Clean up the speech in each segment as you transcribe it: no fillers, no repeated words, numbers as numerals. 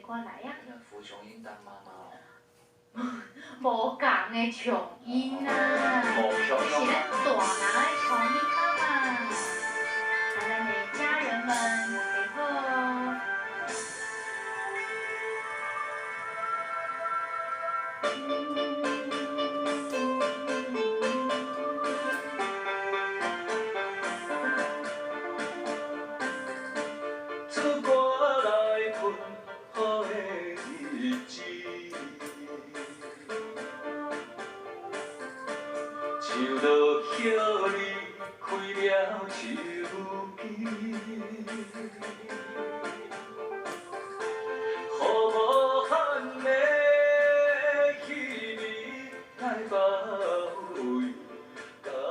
看来啊。傅琼英当妈妈哦。无共的琼英啊，是咱大人的琼英妈妈，和咱的家人们陪好。出歌来困好的日子，唱落叶里开了手机，雨无限的稀微来包围，艰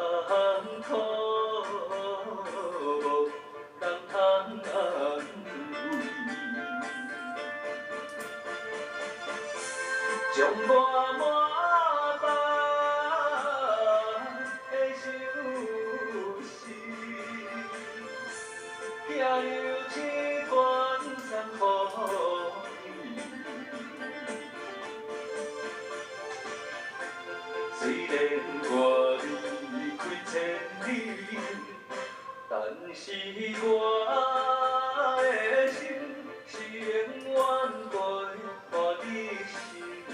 苦无人通安慰，将我满腹的愁绪，寄留一段送予你。虽然我离开千里，但是我的心是永远陪伴你身边。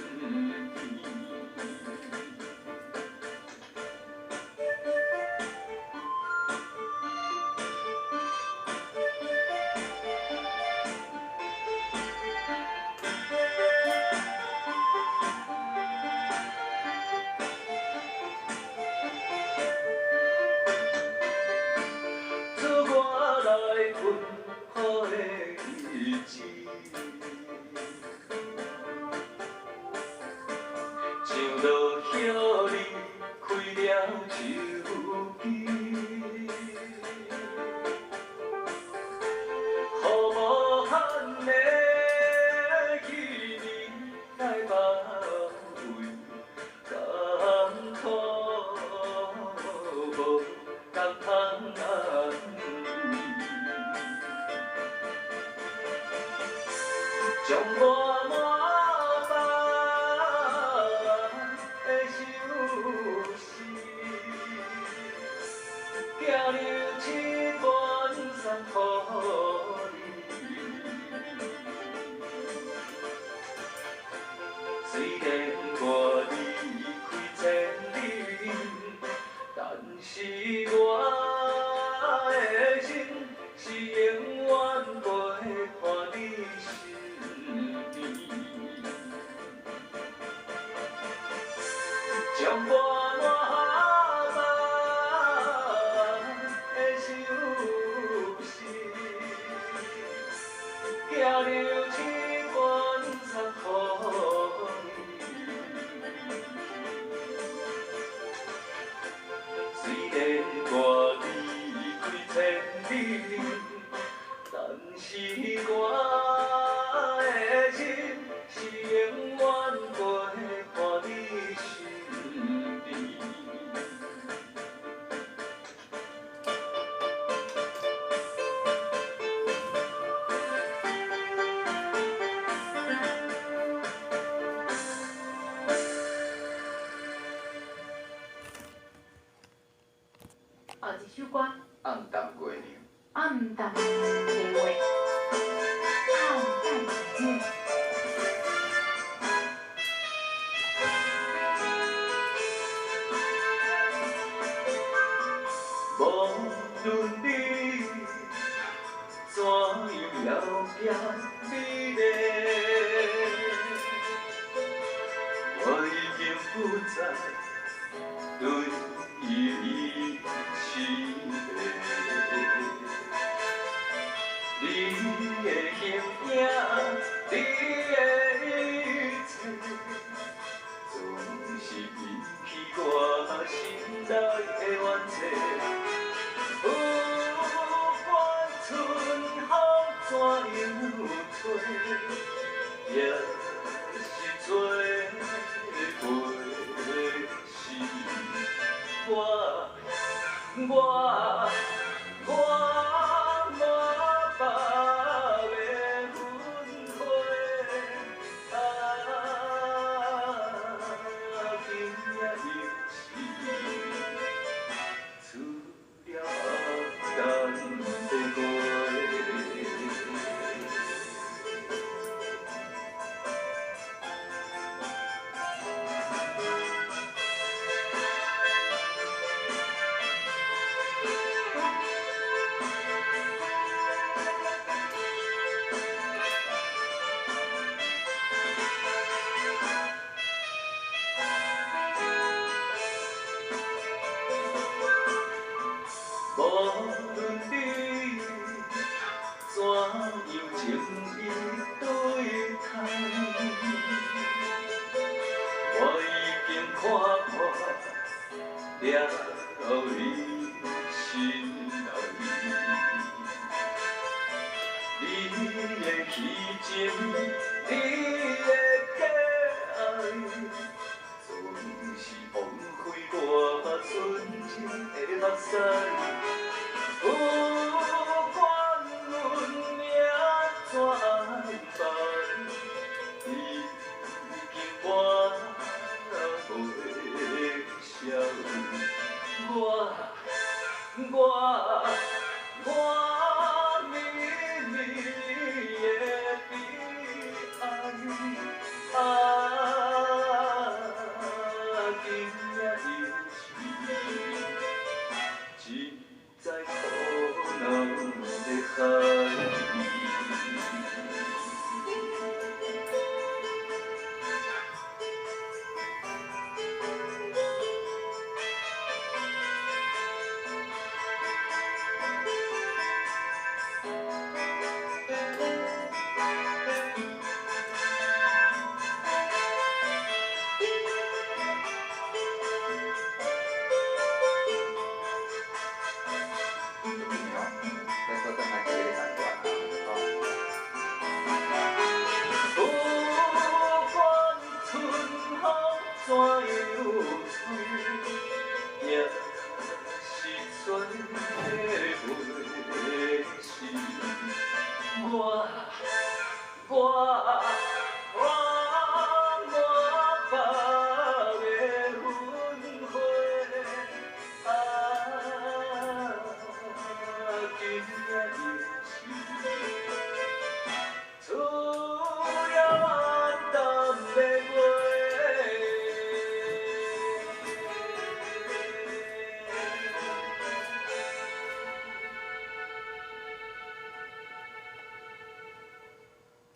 做我来困好的日子，唱落叶里开了手机，雨无限的稀微来包围，艰苦无人通安慰。将我满腹的愁绪，寄留一段送予你。虽然我离开千里，但是我的心是永远陪伴你身边。将我满腹的愁绪，寄留一段送予你。虽然我离开千里，但是我的心是永远陪伴你身边。后一首歌，暗淡月亮。暗淡的月，暗淡的月。无论你怎样了解美丽，我已经不再对伊痴迷。你的形影，你的一切，总是引起我心内的怨嗟。不管春风怎样吹，也是做袂死。我满腹的魂花。了你心内。你的虚情，你的假爱，总是枉费我纯情的目屎。不管运命怎安排，你已经我袂消。我秘密的悲哀，今夜又是一载苦恼的海。怎样吹，也是全的袂死。我